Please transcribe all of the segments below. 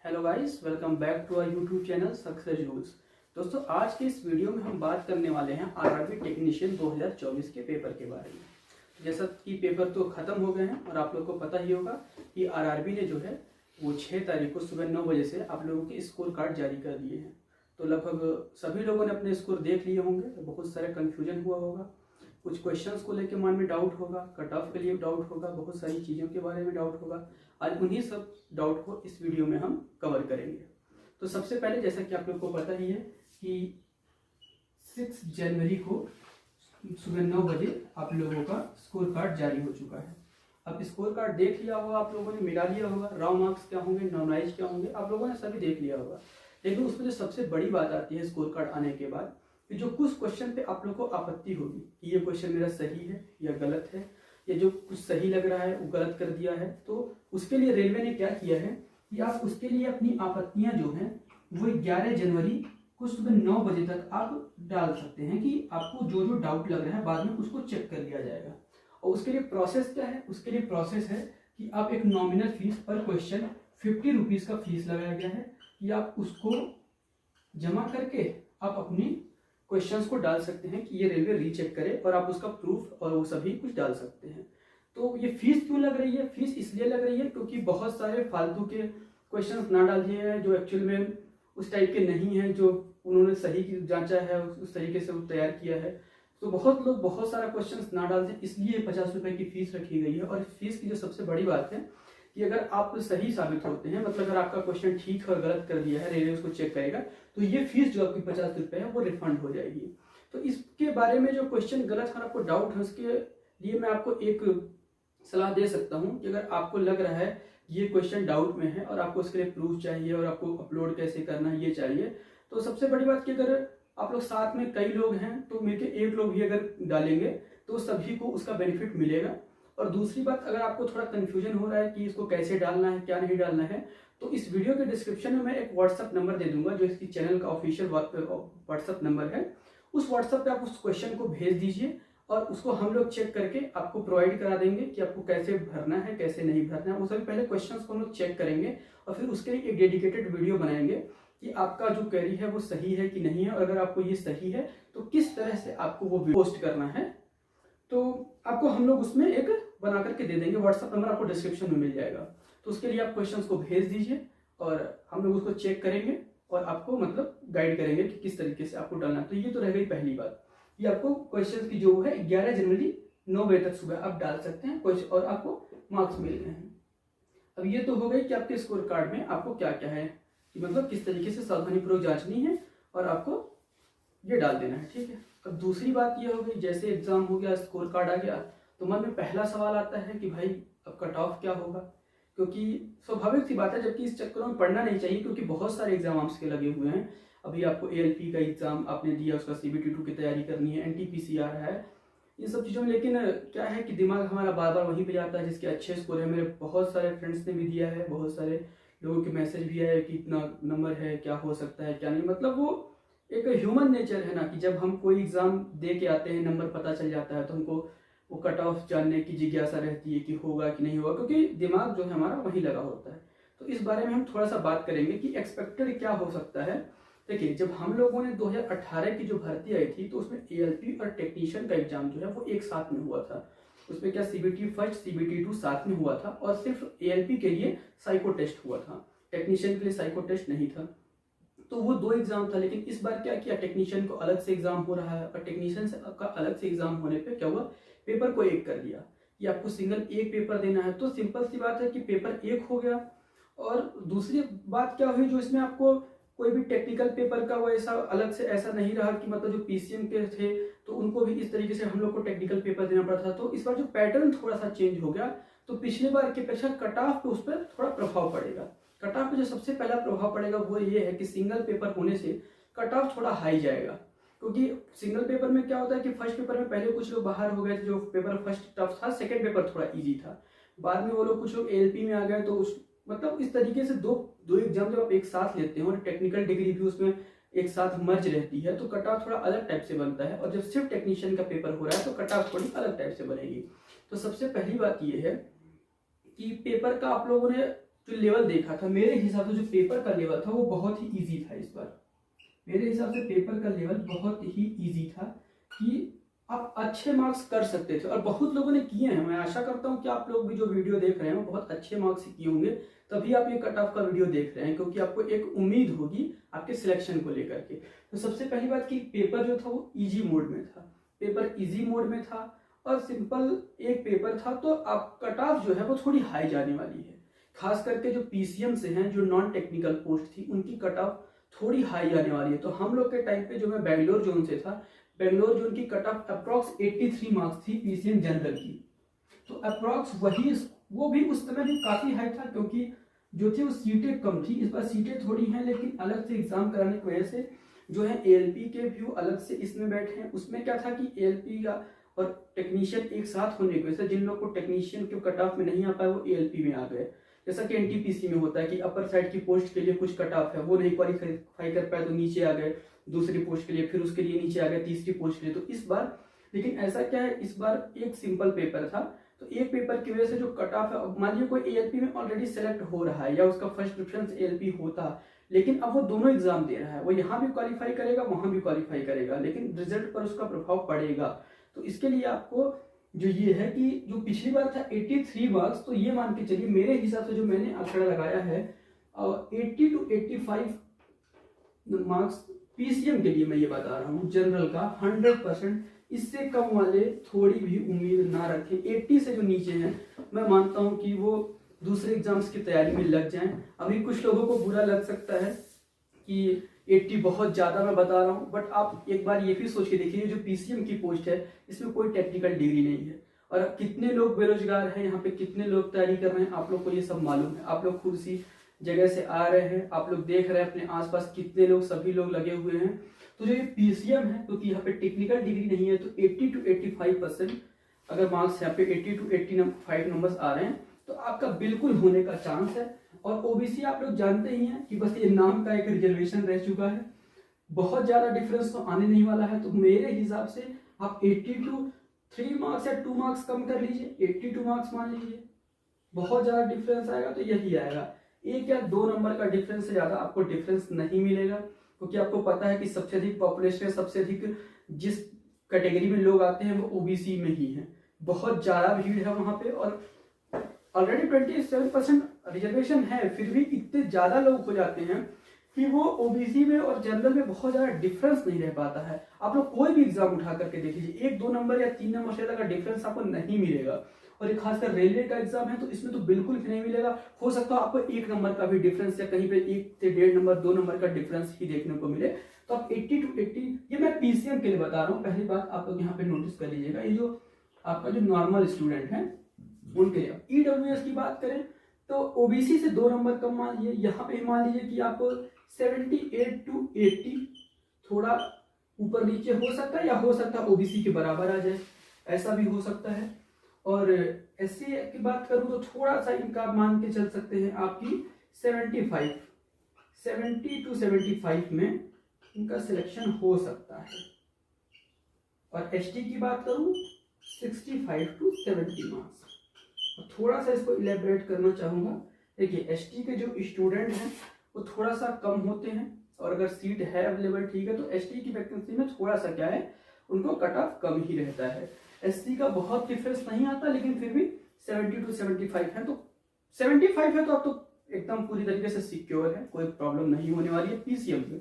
Hello guys, welcome back to our YouTube channel success rules. दोस्तों, आज के इस वीडियो में हम बात करने वाले हैं आरआरबी टेक्नीशियन 2024 के पेपर के बारे में। जैसा कि पेपर तो ख़त्म हो गए हैं और आप लोगों को पता ही होगा कि आरआरबी ने जो है वो 6 तारीख को सुबह 9 बजे से आप लोगों के स्कोर कार्ड जारी कर दिए हैं। तो लगभग सभी लोगों ने अपने स्कोर देख लिए होंगे, तो बहुत सारे कन्फ्यूजन हुआ होगा, कुछ क्वेश्चंस को लेकर मन में डाउट होगा, कट ऑफ के लिए डाउट होगा, बहुत सारी चीज़ों के बारे में डाउट होगा। आज उन्हीं सब डाउट को इस वीडियो में हम कवर करेंगे। तो सबसे पहले, जैसा कि आप लोग को पता ही है कि 6 जनवरी को सुबह 9 बजे आप लोगों का स्कोर कार्ड जारी हो चुका है। अब स्कोर कार्ड देख लिया होगा, आप लोगों ने मिला लिया होगा, रॉ मार्क्स क्या होंगे, नॉर्मलाइज क्या होंगे, आप लोगों ने सभी देख लिया होगा। लेकिन उसमें जो सबसे बड़ी बात आती है स्कोर कार्ड आने के बाद, कि जो कुछ क्वेश्चन पे आप लोग को आपत्ति होगी कि ये क्वेश्चन मेरा सही है या गलत है, या जो कुछ सही लग रहा है वो गलत कर दिया है, तो उसके लिए रेलवे ने क्या किया है कि आप उसके लिए अपनी आपत्तियां जो हैं वो 11 जनवरी को सुबह 9 बजे तक आप डाल सकते हैं कि आपको जो जो डाउट लग रहा है बाद में उसको चेक कर लिया जाएगा। और उसके लिए प्रोसेस क्या है? उसके लिए प्रोसेस है कि आप एक नॉमिनल फीस पर क्वेश्चन 50 रुपीज़ का फीस लगाया गया है कि आप उसको जमा करके आप अपनी क्वेश्चंस को डाल सकते हैं कि ये रेलवे रीचेक करे, और आप उसका प्रूफ और वो सभी कुछ डाल सकते हैं। तो ये फीस क्यों लग रही है? फीस इसलिए लग रही है क्योंकि बहुत सारे फालतू के क्वेश्चंस ना डाल दिए हैं जो एक्चुअल में उस टाइप के नहीं हैं, जो उन्होंने सही जांचा है, उस तरीके से वो तैयार किया है। तो बहुत लोग बहुत सारा क्वेश्चंस ना डाल दें, इसलिए 50 रुपये की फीस रखी गई है। और फीस की जो सबसे बड़ी बात है कि अगर आप सही साबित होते हैं, मतलब अगर आपका क्वेश्चन ठीक और गलत कर दिया है, रेलवे उसको चेक करेगा, तो ये फीस जो आपकी 50 रुपये है वो रिफंड हो जाएगी। तो इसके बारे में जो क्वेश्चन गलत है, आपको डाउट है, उसके लिए मैं आपको एक सलाह दे सकता हूँ कि अगर आपको लग रहा है ये क्वेश्चन डाउट में है और आपको उसके लिए प्रूफ चाहिए और आपको अपलोड कैसे करना है ये चाहिए, तो सबसे बड़ी बात कि अगर आप लोग साथ में कई लोग हैं तो मिलकर एक लोग भी अगर डालेंगे तो सभी को उसका बेनिफिट मिलेगा। और दूसरी बात, अगर आपको थोड़ा कन्फ्यूजन हो रहा है कि इसको कैसे डालना है, क्या नहीं डालना है, तो इस वीडियो के डिस्क्रिप्शन में मैं एक व्हाट्सअप नंबर दे दूंगा जो इसकी चैनल का ऑफिशियल व्हाट्सअप नंबर है। उस व्हाट्सअप पे आप उस क्वेश्चन को भेज दीजिए और उसको हम लोग चेक करके आपको प्रोवाइड करा देंगे कि आपको कैसे भरना है, कैसे नहीं भरना है। वो सभी पहले क्वेश्चंस को हम लोग चेक करेंगे और फिर उसके लिए एक डेडिकेटेड वीडियो बनाएंगे कि आपका जो क्वेरी है वो सही है कि नहीं है, और अगर आपको ये सही है तो किस तरह से आपको वो पोस्ट करना है। तो आपको हम लोग उसमें एक बना करके दे देंगे, व्हाट्सअप नंबर आपको डिस्क्रिप्शन में मिल जाएगा। तो उसके लिए आप क्वेश्चंस को भेज दीजिए और हम लोग उसको चेक करेंगे और आपको मतलब गाइड करेंगे कि किस तरीके से आपको डालना है। तो ये तो रह गई पहली बात, ये आपको क्वेश्चन की जो है 11 जनवरी 9 बजे तक सुबह आप डाल सकते हैं क्वेश्चन और आपको मार्क्स मिल गए हैं। अब ये तो हो गई कि आपके स्कोर कार्ड में आपको क्या क्या है, कि मतलब किस तरीके से सावधानीपूर्वक जांचनी है और आपको ये डाल देना है, ठीक है। अब दूसरी बात ये हो गई, जैसे एग्जाम हो गया, स्कोर कार्ड आ गया, तो मन में पहला सवाल आता है कि भाई अब कट ऑफ क्या होगा, क्योंकि स्वाभाविक सी बात है, जबकि इस चक्करों में पढ़ना नहीं चाहिए क्योंकि बहुत सारे एग्जाम आपके लगे हुए हैं। अभी आपको ALP का एग्जाम आपने दिया, उसका CBT 2 की तैयारी करनी है, NTPC आ रहा है, इन सब चीज़ों में। लेकिन क्या है कि दिमाग हमारा बार बार वहीं पे जाता है जिसके अच्छे स्कोर है। मेरे बहुत सारे फ्रेंड्स ने भी दिया है, बहुत सारे लोगों के मैसेज भी आए कि इतना नंबर है, क्या हो सकता है क्या नहीं। मतलब वो एक ह्यूमन नेचर है ना कि जब हम कोई एग्जाम दे के आते हैं, नंबर पता चल जाता है, तो हमको वो कट ऑफ जानने की जिज्ञासा रहती है कि होगा कि नहीं होगा, क्योंकि दिमाग जो है हमारा वहीं लगा होता है। तो इस बारे में हम थोड़ा सा बात करेंगे कि एक्सपेक्टेड क्या हो सकता है। देखिए, जब हम लोगों ने 2018 की जो भर्ती आई थी तो उसमें ALP और टेक्नीशियन का एग्जाम जो है वो एक साथ में हुआ था। उसमें क्या CBT फर्स्ट CBT 2 साथ में हुआ था, और सिर्फ ALP के लिए साइको टेस्ट हुआ था, टेक्नीशियन के लिए साइको टेस्ट नहीं था। तो वो 2 एग्जाम था। लेकिन इस बार क्या किया, टेक्नीशियन को अलग से एग्जाम हो रहा है, और टेक्नीशियन का अलग से एग्जाम होने पे क्या हुआ, पेपर को एक कर दिया कि आपको सिंगल एक पेपर देना है। तो सिंपल सी बात है कि पेपर एक हो गया। और दूसरी बात क्या हुई, जो इसमें आपको कोई भी टेक्निकल पेपर का वो ऐसा अलग से ऐसा नहीं रहा कि मतलब जो PCM के थे तो उनको भी इस तरीके से हम लोग को टेक्निकल पेपर देना पड़ता था। तो इस बार जो पैटर्न थोड़ा सा चेंज हो गया, तो पिछले बार की अपेक्षा कट ऑफ पे उस पर थोड़ा प्रभाव पड़ेगा। कट ऑफ पे जो सबसे पहला प्रभाव पड़ेगा वो ये है कि सिंगल पेपर होने से कट ऑफ थोड़ा हाई जाएगा। क्योंकि सिंगल पेपर में क्या होता है कि फर्स्ट पेपर में पहले कुछ लोग बाहर हो गए थे, जो पेपर फर्स्ट टफ था, सेकंड पेपर थोड़ा इजी था, बाद में वो लोग कुछ लोग ALP में आ गए। तो उस मतलब इस तरीके से दो एग्जाम जब आप एक साथ लेते हैं और टेक्निकल डिग्री भी उसमें एक साथ मर्ज रहती है, तो कट ऑफ थोड़ा अलग टाइप से बनता है। और जब सिर्फ टेक्नीशियन का पेपर हो रहा है तो कट ऑफ थोड़ी अलग टाइप से बनेगी। तो सबसे पहली बात यह है कि पेपर का आप लोगों ने जो लेवल देखा था, मेरे हिसाब से जो पेपर का लेवल था वो बहुत ही ईजी था। इस बार मेरे हिसाब से पेपर का लेवल बहुत ही ईजी था कि आप अच्छे मार्क्स कर सकते थे, और बहुत लोगों ने किए हैं। मैं आशा करता हूं कि आप लोग भी जो वीडियो देख रहे हैं वो बहुत अच्छे मार्क्स किए होंगे, तभी आप ये कट ऑफ का वीडियो देख रहे हैं, क्योंकि आपको एक उम्मीद होगी आपके सिलेक्शन को लेकर के। तो सबसे पहली बात कि पेपर जो था वो इजी मोड में था, पेपर इजी मोड में था और सिंपल एक पेपर था, तो आप कट ऑफ जो है वो थोड़ी हाई जाने वाली है। खास करके जो पीसीएम से हैं, जो नॉन टेक्निकल पोस्ट थी, उनकी कट ऑफ थोड़ी हाई जाने वाली है। तो हम लोग के टाइम पे जो मैं बेंगलोर जोन से था, बेंगलोर जोन की कट ऑफ अप्रॉक्स 83 मार्क्स थी पीसीएम जनरल की। तो अप्रॉक्स वही, वो भी उस समय भी काफी हाई था, क्योंकि जो थी वो सीटें कम थी। इस बार सीटें थोड़ी हैं, लेकिन अलग से एग्जाम कराने की वजह से जो है एएलपी के व्यू अलग से इसमें बैठे हैं। उसमें क्या था कि एएलपी का और टेक्नीशियन एक साथ होने की वजह से जिन लोग को टेक्नीशियन के कट ऑफ में नहीं आ पाए वो एएलपी में आ गए। जैसा कि एनटीपीसी में होता है कि अपर साइड की पोस्ट के लिए कुछ कट ऑफ है, वो नहीं क्वालिफाई कर पाए तो नीचे आ गए दूसरी पोस्ट के लिए, फिर उसके लिए नीचे आ गए तीसरी पोस्ट के लिए। तो इस बार लेकिन ऐसा क्या है, इस बार एक सिंपल पेपर था, तो एक पेपर की वजह से जो कट ऑफ है, मान लीजिए कोई एएलपी में ऑलरेडी सेलेक्ट हो रहा है या उसका फर्स्ट प्रेफरेंस एएलपी होता, लेकिन अब वो दोनों एग्जाम दे रहा है, वो यहाँ भी क्वालिफाई करेगा वहां भी क्वालिफाई करेगा, लेकिन रिजल्ट पर उसका प्रभाव पड़ेगा। तो इसके लिए आपको जो ये है कि जो पिछली बार था 83 मार्क्स, तो ये मान के चलिए मेरे हिसाब से जो मैंने आंकड़ा लगाया है 80 to 85 मार्क्स पीसीएम के लिए मैं ये बता रहा हूँ, जनरल का 100%। इससे कम वाले थोड़ी भी उम्मीद ना रखें। 80 से जो नीचे हैं मैं मानता हूँ कि वो दूसरे एग्जाम्स की तैयारी में लग जाएं। अभी कुछ लोगों को बुरा लग सकता है कि 80 बहुत ज्यादा मैं बता रहा हूँ, बट आप एक बार ये भी सोच के देखिए, जो पीसीएम की पोस्ट है इसमें कोई टेक्निकल डिग्री नहीं है, और कितने लोग बेरोजगार हैं यहाँ पे, कितने लोग तैयारी कर रहे हैं, आप लोग को ये सब मालूम है। आप लोग खुद सी जगह से आ रहे हैं, आप लोग देख रहे हैं अपने आसपास कितने लोग, सभी लोग लगे हुए हैं। तो जो ये पीसीएम है, क्योंकि यहाँ पे टेक्निकल डिग्री नहीं है, तो 80 to 85% अगर मार्क्स यहाँ पे 80 to 85 नंबर्स आ रहे हैं तो आपका बिल्कुल होने का चांस है। और ओबीसी आप लोग जानते ही हैं कि बस ये नाम का एक रिजर्वेशन रह चुका है, बहुत ज्यादा डिफरेंस तो आने नहीं वाला है। तो मेरे हिसाब से आप 3 मार्क्स या 2 मार्क्स कम कर लीजिए, 82 मार्क्स मान लीजिए, बहुत ज्यादा डिफरेंस आएगा तो यही आएगा। 1 या 2 नंबर का डिफरेंस से ज्यादा आपको डिफरेंस नहीं मिलेगा, क्योंकि आपको पता है कि सबसे अधिक पॉपुलेशन, सबसे अधिक जिस कैटेगरी में लोग आते हैं वो ओबीसी में ही है, बहुत ज्यादा भीड़ है वहां पे। और ऑलरेडी 27% रिजर्वेशन है, फिर भी इतने ज्यादा लोग हो जाते हैं कि वो ओबीसी में और जनरल में बहुत ज्यादा डिफरेंस नहीं रह पाता है। आप लोग कोई भी एग्जाम उठा करके देख लीजिए, 1-2 नंबर या 3 नंबर से ज्यादा का डिफरेंस आपको नहीं मिलेगा। और ये खासकर रेलवे का एग्जाम है तो इसमें तो बिल्कुल भी नहीं मिलेगा। हो सकता है आपको 1 नंबर का भी डिफरेंस या कहीं पे 1 से 1.5 नंबर 2 नंबर का डिफरेंस ही देखने को मिले। तो आप 80 to 80, ये मैं पीसीएम के लिए बता रहा हूँ। पहली बात आप लोग यहाँ पे नोटिस कर लीजिएगा, ये जो आपका जो नॉर्मल स्टूडेंट है उनके लिए। ईडब्ल्यूएस की बात करें तो ओबीसी से 2 नंबर कम मान लीजिए, यहाँ पे मान लीजिए कि आपको 78 to 80 थोड़ा ऊपर नीचे हो सकता है, या हो सकता है ओबीसी के बराबर आ जाए, ऐसा भी हो सकता है। और एससी की बात करूं तो थोड़ा सा इनका मान के चल सकते हैं आपकी 70 to 75 में इनका सिलेक्शन हो सकता है। और एसटी की बात करूं 65 to 70 मार्क्स। थोड़ा सा इसको इलेबरेट करना चाहूंगा। देखिए एसटी के जो स्टूडेंट हैं वो थोड़ा सा कम होते हैं, और अगर सीट है अवेलेबल ठीक है तो एसटी की वैकेंसी में थोड़ा सा क्या है, उनको कट ऑफ कम ही रहता है। एससी का बहुत डिफरेंस नहीं आता, लेकिन फिर भी 70 to 75 है, तो 75 है तो आप तो एकदम पूरी तरीके से सिक्योर है, कोई प्रॉब्लम नहीं होने वाली है पीसीएम में।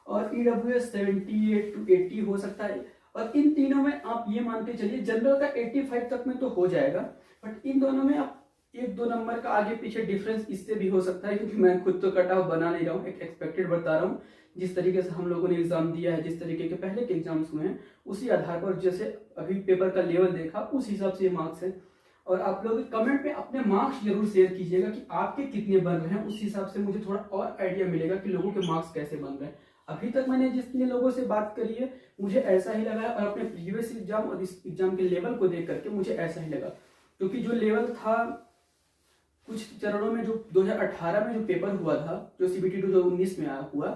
और ईडब्ल्यूएस 78 to 80 हो सकता है। और इन तीनों में आप ये मान के चलिए जनरल का 85 तक में तो हो जाएगा, बट इन दोनों में आप 1-2 नंबर का आगे पीछे डिफरेंस इससे भी हो सकता है, क्योंकि मैं खुद तो कट ऑफ बना नहीं रहा हूँ, एक एक्सपेक्टेड बता रहा हूँ। जिस तरीके से हम लोगों ने एग्जाम दिया है, जिस तरीके के पहले के एग्जाम्स हुए हैं, उसी आधार पर जैसे अभी पेपर का लेवल देखा उस हिसाब से ये मार्क्स है। और आप लोग कमेंट में अपने मार्क्स जरूर शेयर कीजिएगा कि आपके कितने बन रहे हैं, उस हिसाब से मुझे थोड़ा और आइडिया मिलेगा कि लोगों के मार्क्स कैसे बन रहे हैं। अभी तक मैंने जितने लोगों से बात करी है मुझे ऐसा ही लगा है, और अपने प्रीवियस एग्जाम और इस एग्जाम के लेवल को देख करके मुझे ऐसा ही लगा, क्योंकि जो लेवल था कुछ चरणों में, जो 2018 में जो पेपर हुआ था, जो CBT 2 जो 19 में आया हुआ,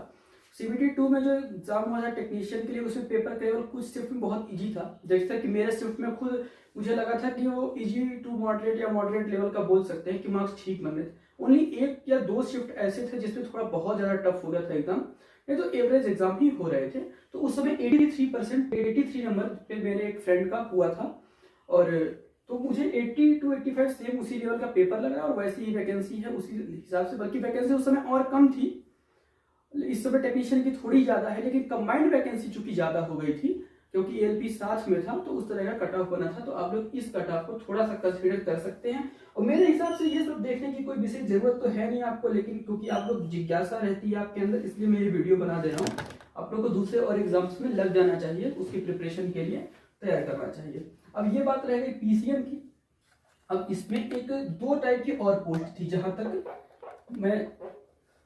CBT 2 में जो एग्जाम हुआ था टेक्नीशियन के लिए, उसमें पेपर केवल कुछ शिफ्ट में बहुत इजी था। जैसा कि मेरे शिफ्ट में खुद मुझे लगा था कि वो इजी टू मॉडरेट या मॉडरेट लेवल का बोल सकते हैं कि मार्क्स ठीक बन रहे थे, ओनली 1 या 2 शिफ्ट ऐसे थे जिसमें थोड़ा बहुत ज़्यादा टफ हो गया था एग्जाम, नहीं तो एवरेज एग्जाम ही हो रहे थे। तो उस समय 83 नंबर पे मेरे एक फ्रेंड का हुआ था, और तो मुझे 80 to 85 सेम उसी लेवल का पेपर लग रहा है, और वैसी ही वैकेंसी है उसी हिसाब से, बल्कि वैकेंसी उस समय और कम थी, इस समय टेक्नीशियन की थोड़ी ज़्यादा है, लेकिन कंबाइंड वैकेंसी चूंकि ज़्यादा हो गई थी क्योंकि एलपी साथ में था, तो उस तरह का कट ऑफ बना था। तो आप लोग इस कट ऑफ को थोड़ा सा कंसिडर कर सकते हैं, और मेरे हिसाब से ये सब देखने की कोई विशेष जरूरत तो है नहीं आपको, लेकिन क्योंकि आप लोग जिज्ञासा रहती है आपके अंदर, इसलिए मैं ये वीडियो बना दे रहा हूँ। आप लोग को दूसरे और एग्जाम्स में लग जाना चाहिए, उसकी प्रिपरेशन के लिए तैयार करना चाहिए। अब ये बात रह गई पीसीएम की। अब इसमें एक 2 टाइप की और पोस्ट थी, जहां तक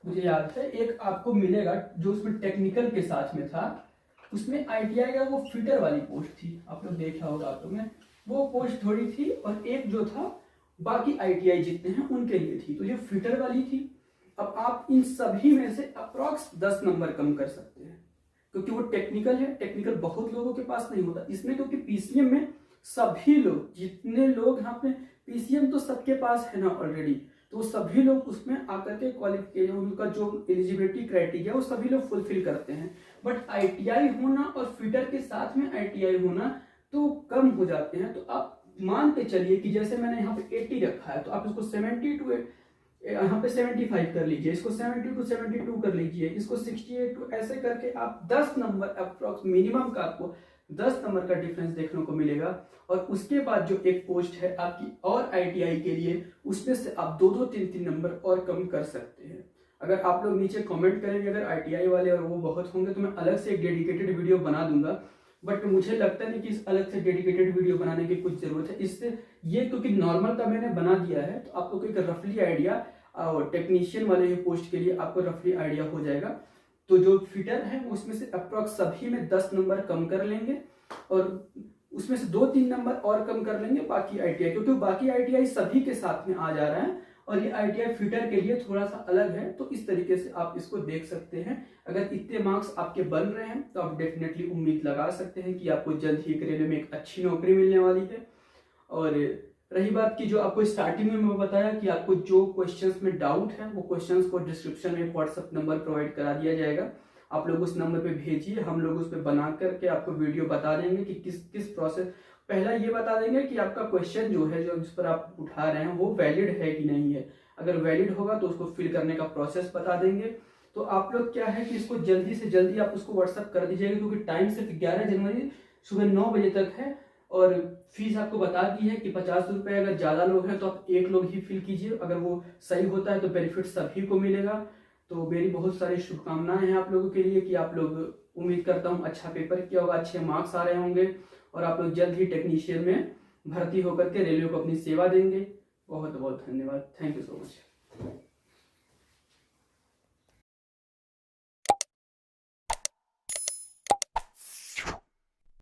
मुझे याद है। एक आपको मिलेगा जो उसमें टेक्निकल के साथ में था, उसमें आईटीआई का वो फिटर वाली पोस्ट थी, आप लोग देखा होगा आप लोग ने, वो पोस्ट थोड़ी थी। और एक जो था बाकी आईटीआई जितने हैं उनके लिए थी, तो ये फिटर वाली थी। अब आप इन सभी में से अप्रॉक्स 10 नंबर कम कर सकते हैं, क्योंकि वो टेक्निकल है। टेक्निकल बहुत लोगों के पास नहीं होता इसमें, क्योंकि पीसीएम में सभी लोग, जितने लोग यहाँ पे, पीसीएम तो सबके पास है ना ऑलरेडी, तो सभी लोग उसमें आकर के क्वालिफिकेशन, उनका जो एलिजिबिलिटी क्राइटेरिया वो सभी लोग फुलफिल करते हैं। बट आईटीआई होना और फिटर के साथ में आईटीआई होना तो कम हो जाते हैं। तो आप मान के चलिए कि जैसे मैंने यहाँ पे 80 रखा है, तो आप इसको 70 to यहाँ पे 75 कर लीजिए, इसको 70 to 72 कर लीजिए, इसको 68 to ऐसे करके आप 10 नंबर अप्रॉक्स मिनिमम का आपको 10 नंबर का डिफरेंस देखने को मिलेगा। और उसके बाद जो एक पोस्ट है आपकी और आईटीआई के लिए, उसमें से आप 2-2, 3-3 नंबर और कम कर सकते हैं। अगर आप लोग नीचे कमेंट करेंगे अगर आईटीआई वाले और वो बहुत होंगे, तो मैं अलग से एक डेडिकेटेड वीडियो बना दूंगा। बट मुझे लगता नहीं कि इस अलग से डेडिकेटेड वीडियो बनाने की कुछ जरूरत है। इससे ये क्योंकि नॉर्मल का मैंने बना दिया है, तो आप लोग को एक रफली आइडिया और टेक्नीशियन वाले पोस्ट के लिए आपको रफली आइडिया हो जाएगा। तो जो फिटर है उसमें से अप्रॉक्स सभी में 10 नंबर कम कर लेंगे, और उसमें से 2-3 नंबर और कम कर लेंगे बाकी आईटीआई, क्योंकि बाकी आईटीआई सभी के साथ में आ जा रहा है, और ये आईटीआई फिटर के लिए थोड़ा सा अलग है। तो इस तरीके से आप इसको देख सकते हैं। अगर इतने मार्क्स आपके बन रहे हैं तो आप डेफिनेटली उम्मीद लगा सकते हैं कि आपको जल्द ही रेलवे में एक अच्छी नौकरी मिलने वाली है। और रही बात की जो आपको स्टार्टिंग में मैं बताया कि आपको जो क्वेश्चंस में डाउट है, वो क्वेश्चंस को डिस्क्रिप्शन में व्हाट्सएप नंबर प्रोवाइड करा दिया जाएगा। आप लोग उस नंबर पे भेजिए, हम लोग उस पर बना करके आपको वीडियो बता देंगे कि किस किस प्रोसेस। पहला ये बता देंगे कि आपका क्वेश्चन जो है, जो जिस पर आप उठा रहे हैं, वो वैलिड है कि नहीं है। अगर वैलिड होगा तो उसको फिल करने का प्रोसेस बता देंगे। तो आप लोग क्या है कि इसको जल्दी से जल्दी आप उसको व्हाट्सएप कर दीजिएगा, क्योंकि टाइम सिर्फ 11 जनवरी सुबह 9 बजे तक है। और फीस आपको बता दी है कि 50 रुपये। अगर ज़्यादा लोग हैं तो आप 1 लोग ही फिल कीजिए, अगर वो सही होता है तो बेनिफिट सभी को मिलेगा। तो मेरी बहुत सारी शुभकामनाएं हैं आप लोगों के लिए कि आप लोग, उम्मीद करता हूँ अच्छा पेपर किया होगा, अच्छे मार्क्स आ रहे होंगे, और आप लोग जल्द ही टेक्नीशियन में भर्ती होकर के रेलवे को अपनी सेवा देंगे। बहुत बहुत धन्यवाद। Thank you so much.